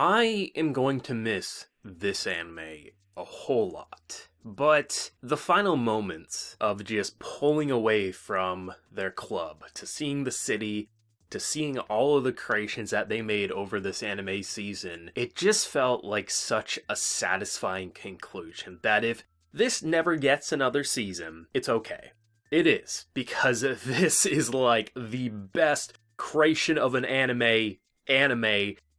I am going to miss this anime a whole lot. But the final moments of just pulling away from their club to seeing the city, to seeing all of the creations that they made over this anime season, it just felt like such a satisfying conclusion that if this never gets another season, it's okay. It is, because this is like the best creation of an anime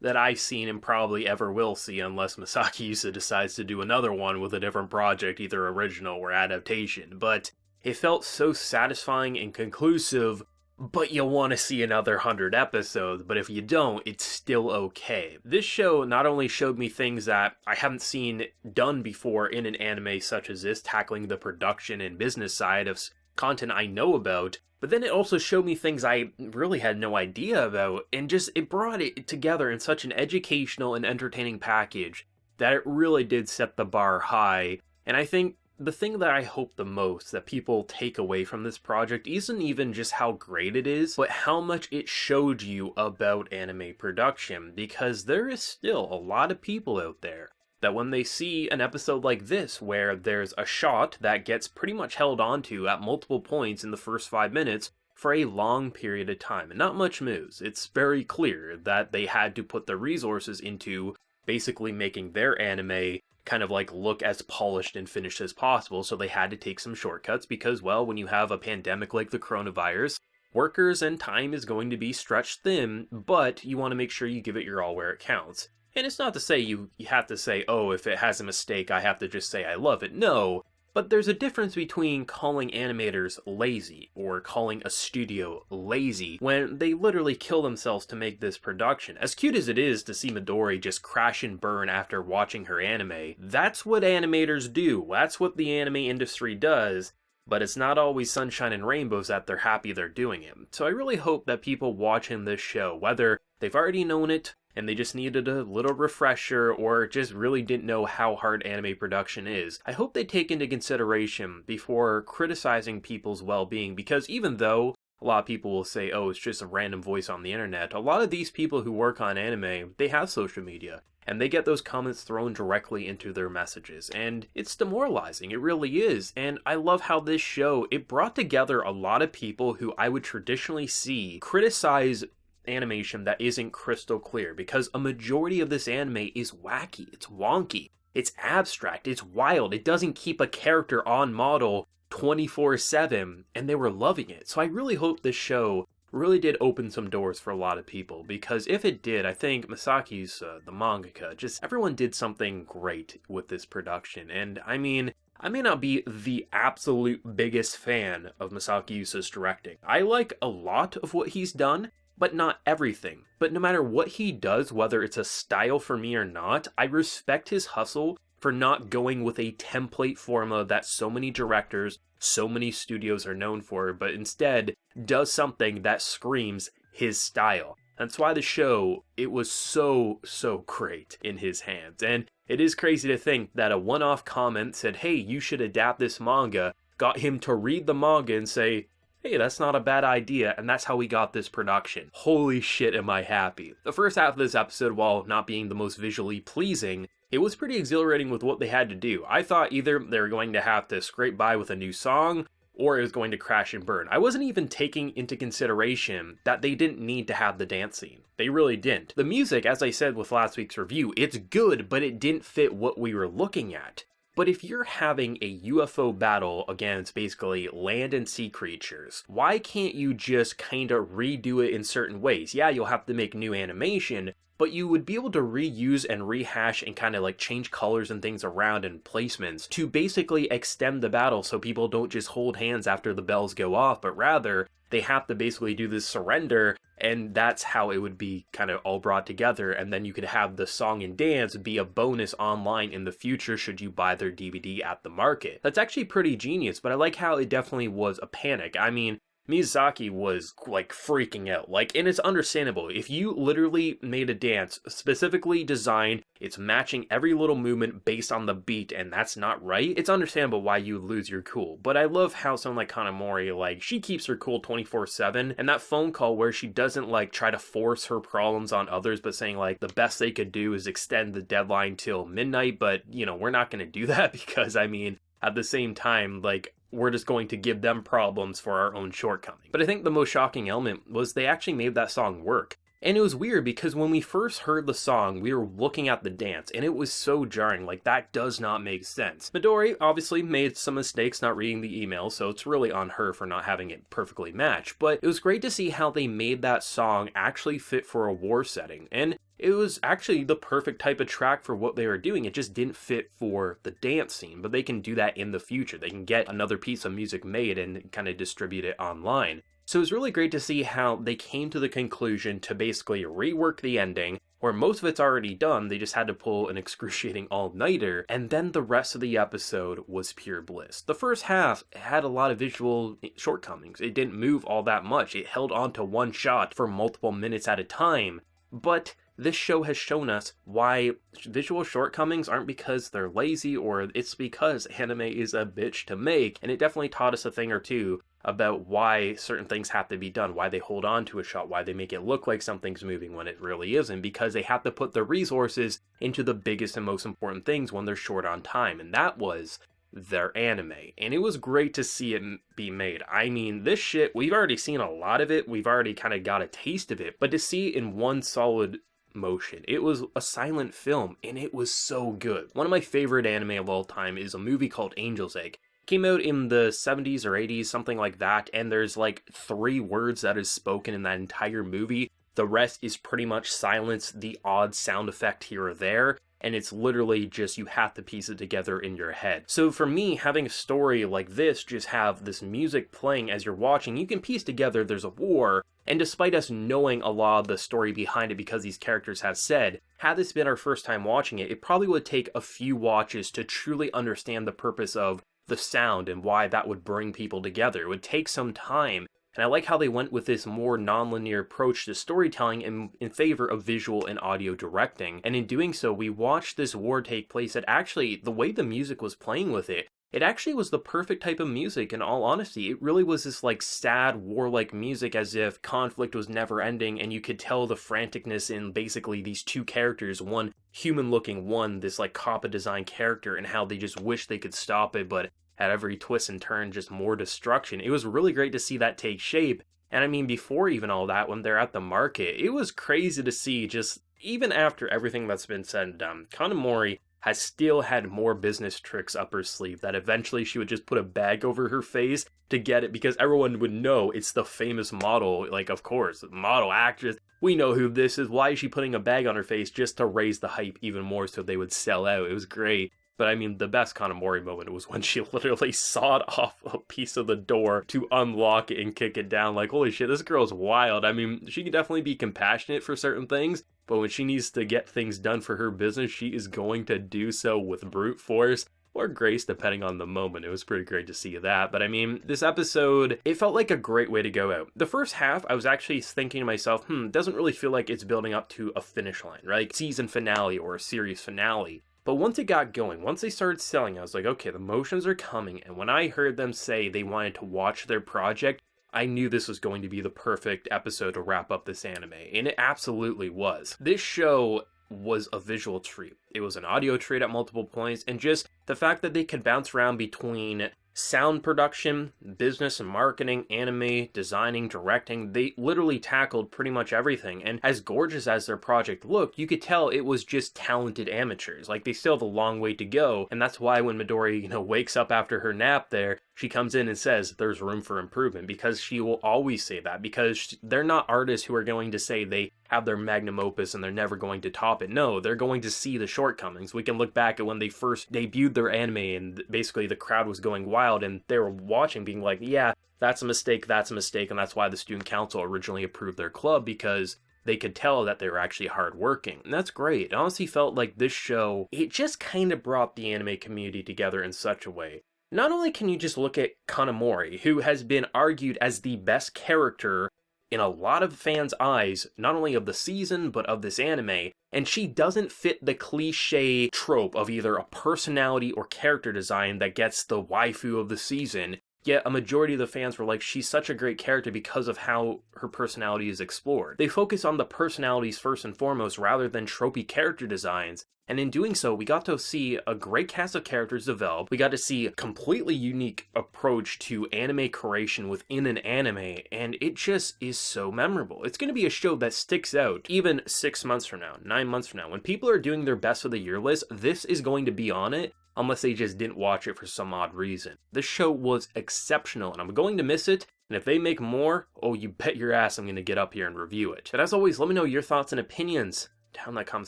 that I've seen and probably ever will see, unless Masaki Yusa decides to do another one with a different project, either original or adaptation. But it felt so satisfying and conclusive, but you want to see another 100 episodes, but if you don't, it's still okay. This show not only showed me things that I haven't seen done before in an anime such as this, tackling the production and business side of content I know about, but then it also showed me things I really had no idea about, and just it brought it together in such an educational and entertaining package that it really did set the bar high. And I think the thing that I hope the most that people take away from this project isn't even just how great it is, but how much it showed you about anime production, because there is still a lot of people out there that when they see an episode like this, where there's a shot that gets pretty much held onto at multiple points in the first 5 minutes for a long period of time, and not much moves, it's very clear that they had to put the resources into basically making their anime kind of like look as polished and finished as possible, so they had to take some shortcuts because, well, when you have a pandemic like the coronavirus, workers and time is going to be stretched thin, but you want to make sure you give it your all where it counts. And it's not to say you have to say, oh, if it has a mistake, I have to just say I love it. No, but there's a difference between calling animators lazy or calling a studio lazy when they literally kill themselves to make this production. As cute as it is to see Midori just crash and burn after watching her anime, that's what animators do. That's what the anime industry does. But it's not always sunshine and rainbows that they're happy they're doing it. So I really hope that people watching this show, whether they've already known it, and they just needed a little refresher, or just really didn't know how hard anime production is, I hope they take into consideration before criticizing people's well-being, because even though a lot of people will say, oh, it's just a random voice on the internet, a lot of these people who work on anime, they have social media, and they get those comments thrown directly into their messages, and it's demoralizing, it really is. And I love how this show, it brought together a lot of people who I would traditionally see criticize animation that isn't crystal clear, because a majority of this anime is wacky, it's wonky, it's abstract, it's wild, it doesn't keep a character on model 24/7, and they were loving it. So I really hope this show really did open some doors for a lot of people, because if it did, I think Masaki's the mangaka, just everyone did something great with this production. And I mean, I may not be the absolute biggest fan of Masaki Yusa's directing. I like a lot of what he's done, but not everything. But no matter what he does, whether it's a style for me or not, I respect his hustle for not going with a template formula that so many directors, so many studios are known for, but instead does something that screams his style. That's why the show, it was so great in his hands. And it is crazy to think that a one-off comment said, hey, you should adapt this manga, got him to read the manga and say, hey, that's not a bad idea, and that's how we got this production. Holy shit, am I happy. The first half of this episode, while not being the most visually pleasing, it was pretty exhilarating with what they had to do. I thought either they were going to have to scrape by with a new song, or it was going to crash and burn. I wasn't even taking into consideration that they didn't need to have the dance scene. They really didn't. The music, as I said with last week's review, it's good, but it didn't fit what we were looking at. But if you're having a UFO battle against basically land and sea creatures, why can't you just kind of redo it in certain ways? Yeah, you'll have to make new animation, but you would be able to reuse and rehash and kind of like change colors and things around and placements to basically extend the battle so people don't just hold hands after the bells go off, but rather they have to basically do this surrender, and that's how it would be kind of all brought together. And then you could have the song and dance be a bonus online in the future should you buy their DVD at the market. That's actually pretty genius, but I like how it definitely was a panic. I mean, Miyazaki was like freaking out. Like, and it's understandable. If you literally made a dance specifically designed, it's matching every little movement based on the beat, and that's not right, it's understandable why you would lose your cool. But I love how someone like Kanamori, like, she keeps her cool 24/7, and that phone call where she doesn't like try to force her problems on others, but saying like the best they could do is extend the deadline till midnight, but you know, we're not going to do that because I mean, at the same time, like, we're just going to give them problems for our own shortcomings. But I think the most shocking element was they actually made that song work. And it was weird because when we first heard the song, we were looking at the dance, and it was so jarring, like, that does not make sense. Midori obviously made some mistakes not reading the email, so it's really on her for not having it perfectly match, but it was great to see how they made that song actually fit for a war setting, and it was actually the perfect type of track for what they were doing. It just didn't fit for the dance scene, but they can do that in the future. They can get another piece of music made and kind of distribute it online. So it was really great to see how they came to the conclusion to basically rework the ending, where most of it's already done, they just had to pull an excruciating all-nighter, and then the rest of the episode was pure bliss. The first half had a lot of visual shortcomings. It didn't move all that much. It held on to one shot for multiple minutes at a time, but this show has shown us why visual shortcomings aren't because they're lazy, or it's because anime is a bitch to make, and it definitely taught us a thing or two about why certain things have to be done, why they hold on to a shot, why they make it look like something's moving when it really isn't, because they have to put their resources into the biggest and most important things when they're short on time, and that was their anime. And it was great to see it be made. I mean, this shit, we've already seen a lot of it, we've already kind of got a taste of it, but to see it in one solid motion, it was a silent film, and it was so good. One of my favorite anime of all time is a movie called Angel's Egg. Came out in the 70s or 80s, something like that, and there's like 3 words that is spoken in that entire movie. The rest is pretty much silence, the odd sound effect here or there, and it's literally just you have to piece it together in your head. So for me, having a story like this, just have this music playing as you're watching, you can piece together there's a war, and despite us knowing a lot of the story behind it because these characters have said, had this been our first time watching it, it probably would take a few watches to truly understand the purpose of the sound and why that would bring people together. It would take some time, and I like how they went with this more non-linear approach to storytelling in favor of visual and audio directing, and in doing so we watched this war take place that actually, the way the music was playing with it, it actually was the perfect type of music in all honesty. It really was this like sad warlike music as if conflict was never ending, and you could tell the franticness in basically these two characters, one human looking, one this like Kappa design character, and how they just wish they could stop it, but at every twist and turn just more destruction. It was really great to see that take shape. And I mean, before even all that, when they're at the market, it was crazy to see, just even after everything that's been said and done, Kanamori has still had more business tricks up her sleeve, that eventually she would just put a bag over her face to get it, because everyone would know it's the famous model, like, of course, model actress, we know who this is, why is she putting a bag on her face, just to raise the hype even more so they would sell out. It was great. But I mean, the best Kanamori moment was when she literally sawed off a piece of the door to unlock it and kick it down. Like, holy shit, this girl's wild. I mean, she can definitely be compassionate for certain things, but when she needs to get things done for her business, she is going to do so with brute force or grace, depending on the moment. It was pretty great to see that. But I mean, this episode, it felt like a great way to go out. The first half, I was actually thinking to myself, doesn't really feel like it's building up to a finish line, right? Season finale or a series finale. But once it got going, once they started selling, I was like, okay, the motions are coming. And when I heard them say they wanted to watch their project, I knew this was going to be the perfect episode to wrap up this anime. And it absolutely was. This show was a visual treat. It was an audio treat at multiple points. And just the fact that they could bounce around between sound production, business and marketing, anime, designing, directing, they literally tackled pretty much everything. And as gorgeous as their project looked, you could tell it was just talented amateurs. Like, they still have a long way to go, and that's why when Midori, wakes up after her nap there, she comes in and says there's room for improvement, because she will always say that, because they're not artists who are going to say they have their magnum opus and they're never going to top it. No, they're going to see the shortcomings. We can look back at when they first debuted their anime and basically the crowd was going wild and they were watching being like, yeah, that's a mistake, and that's why the student council originally approved their club, because they could tell that they were actually hardworking. And that's great. It honestly felt like this show, it just kind of brought the anime community together in such a way Not only can you just look at Kanamori, who has been argued as the best character in a lot of fans' eyes, not only of the season, but of this anime, and she doesn't fit the cliche trope of either a personality or character design that gets the waifu of the season, yet a majority of the fans were like, she's such a great character because of how her personality is explored. They focus on the personalities first and foremost rather than tropey character designs, and in doing so, we got to see a great cast of characters develop. We got to see a completely unique approach to anime creation within an anime, and it just is so memorable. It's going to be a show that sticks out even 6 months from now, 9 months from now. When people are doing their best of the year list, this is going to be on it, unless they just didn't watch it for some odd reason. This show was exceptional, and I'm going to miss it. And if they make more, oh, you bet your ass I'm going to get up here and review it. But as always, let me know your thoughts and opinions down in that comment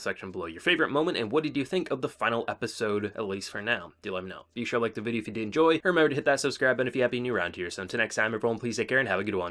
section below. Your favorite moment, and what did you think of the final episode, at least for now? Do let me know. Be sure to like the video if you did enjoy. Remember to hit that subscribe button if you happen to be new around here. So until next time, everyone, please take care and have a good one.